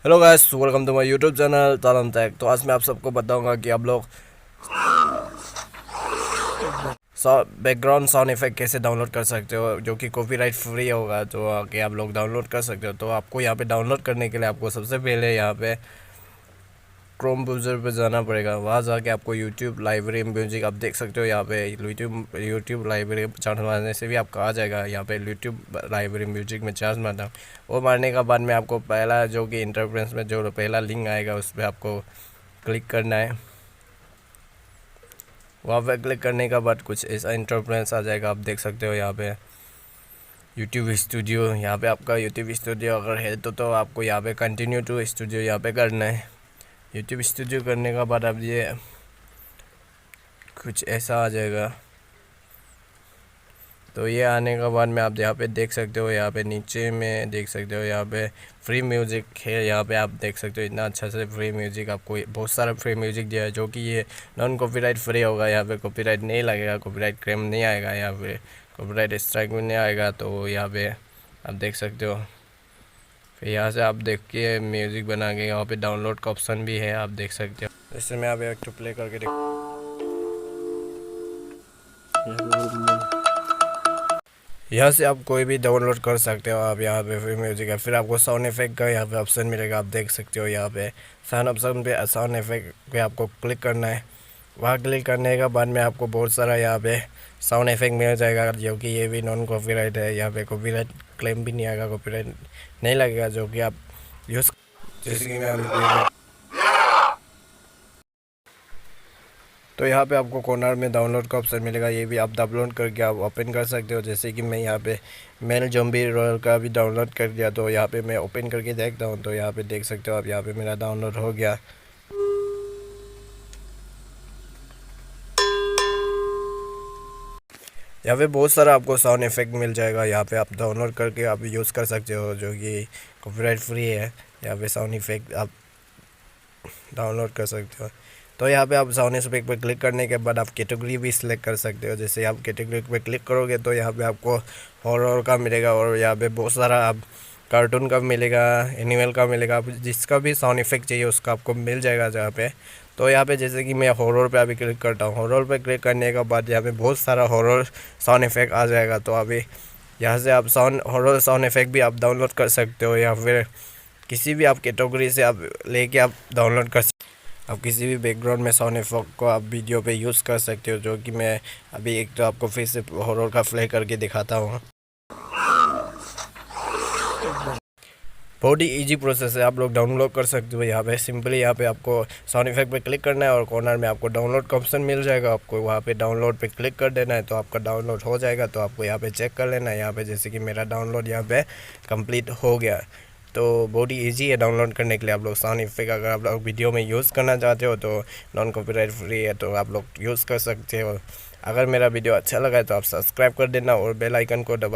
Hello guys, welcome to my YouTube channel Talam Tech. तो आज मैं आप सबको बताऊंगा कि आप लोग बैकग्राउंड साउंड इफेक्ट कैसे डाउनलोड कर सकते हो जो कि कॉपीराइट फ्री होगा। तो आके आप लोग डाउनलोड कर सकते हो। तो आपको यहाँ पे डाउनलोड करने के लिए आपको सबसे पहले यहाँ पे क्रोम ब्राउज़र पे जाना पड़ेगा। वहाँ जाके आपको यूट्यूब लाइब्रेरी म्यूजिक आप देख सकते हो। यहाँ पे यूट्यूब लाइब्रेरी चार्ज मारने से भी आपका आ जाएगा। यहाँ पे यूट्यूब लाइब्रेरी म्यूजिक में चार्ज मारना, वो मारने के बाद में आपको पहला जो कि इंटरप्रेस में जो पहला लिंक आएगा उस पर आपको क्लिक करना है। वहाँ पे क्लिक करने के बाद कुछ ऐसा इंटरप्रेस आ जाएगा, आप देख सकते हो। यहाँ पे यूट्यूब स्टूडियो, यहाँ पे आपका यूट्यूब स्टूडियो अगर है तो आपको यहाँ पे कंटिन्यू टू स्टूडियो यहाँ पे करना है। यूट्यूब स्टूडियो करने के बाद अब ये कुछ ऐसा आ जाएगा। तो ये आने के बाद में आप यहाँ पे देख सकते हो, यहाँ पे नीचे में देख सकते हो, यहाँ पे फ्री म्यूज़िक है। यहाँ पे आप देख सकते हो इतना अच्छा से फ्री म्यूज़िक, आपको बहुत सारा फ्री म्यूज़िक दिया है जो कि ये नॉन कॉपीराइट फ्री होगा। यहाँ पे कॉपीराइट नहीं लगेगा, कॉपीराइट क्लेम नहीं आएगा, यहाँ पे कॉपीराइट स्ट्राइक भी नहीं आएगा। तो यहाँ पे आप देख सकते हो। फिर यहाँ से आप देख के म्यूज़िक बना के यहाँ पे डाउनलोड का ऑप्शन भी है, आप देख सकते हो। जैसे मैं आप एक तो प्ले करके देख, यहाँ से आप कोई भी डाउनलोड कर सकते हो। आप यहाँ पे फ्री म्यूजिक है, फिर आपको साउंड इफेक्ट का यहाँ पे ऑप्शन मिलेगा, आप देख सकते हो। यहाँ पे साउंड ऑप्शन पे साउंड इफेक्ट पे आपको क्लिक करना है। वहाँ क्लिक करने के बाद में आपको बहुत सारा यहाँ पे साउंड इफेक्ट मिल जाएगा जो कि ये भी नॉन कॉपीराइट है। यहाँ पे कॉपीराइट क्लेम भी नहीं आएगा, कॉपीराइट नहीं लगेगा, जो कि आप यूज़, जैसे कि मैं तो यहाँ पे आपको कॉर्नर में डाउनलोड का ऑप्शन मिलेगा, ये भी आप डाउनलोड करके आप ओपन कर सकते हो। जैसे कि मैं यहाँ पे मेल ज़ॉम्बी रॉयल का भी डाउनलोड कर दिया, तो यहाँ पे मैं ओपन करके देखता हूँ। तो यहाँ पे देख सकते हो आप, यहाँ पे मेरा डाउनलोड हो गया। यहाँ पे बहुत सारा आपको साउंड इफेक्ट मिल जाएगा, यहाँ पे आप डाउनलोड करके आप यूज़ कर सकते हो जो कि कॉपीराइट फ्री है। यहाँ पे साउंड इफेक्ट आप डाउनलोड कर सकते हो। तो यहाँ पे आप साउंड इफेक्ट पर क्लिक करने के बाद आप कैटेगरी भी सिलेक्ट कर सकते हो। जैसे आप कैटेगरी पे क्लिक करोगे तो यहाँ पे आपको हॉरर का मिलेगा, और यहाँ पे बहुत सारा आप कार्टून का मिलेगा, एनिमल का मिलेगा। आप जिसका भी साउंड इफेक्ट चाहिए उसका आपको मिल जाएगा जहाँ पे। तो यहाँ पे जैसे कि मैं हॉरर पे अभी क्लिक करता हूँ, हॉरर पे क्लिक करने के बाद यहाँ पे बहुत सारा हॉरर साउंड इफेक्ट आ जाएगा। तो अभी यहाँ से आप हॉरर साउंड इफेक्ट भी आप डाउनलोड कर सकते हो, या फिर किसी भी आप कैटेगरी से आप लेके आप डाउनलोड कर सकते हो। आप किसी भी बैकग्राउंड में साउंड इफेक्ट को आप वीडियो पे यूज़ कर सकते हो, जो कि मैं अभी एक तो आपको फिर से हॉरर का प्ले करके दिखाता हूँ। बहुत ही इजी प्रोसेस है, आप लोग डाउनलोड कर सकते हो। यहाँ पे सिंपली यहाँ पे आपको साउंड इफेक्ट पे क्लिक करना है और कॉर्नर में आपको डाउनलोड का ऑप्शन मिल जाएगा। आपको वहाँ पे डाउनलोड पे क्लिक कर देना है, तो आपका डाउनलोड हो जाएगा। तो आपको यहाँ पे चेक कर लेना है। यहाँ पे जैसे कि मेरा डाउनलोड यहाँ पे कंप्लीट हो गया। तो बहुत ही ईजी है डाउनलोड करने के लिए। आप लोग साउंड इफेक्ट अगर आप लोग वीडियो में यूज़ करना चाहते हो तो नॉन कॉपीराइट फ्री है, तो आप लोग यूज़ कर सकते हो। अगर मेरा वीडियो अच्छा लगा है तो आप सब्सक्राइब कर देना और बेल आइकन को दबा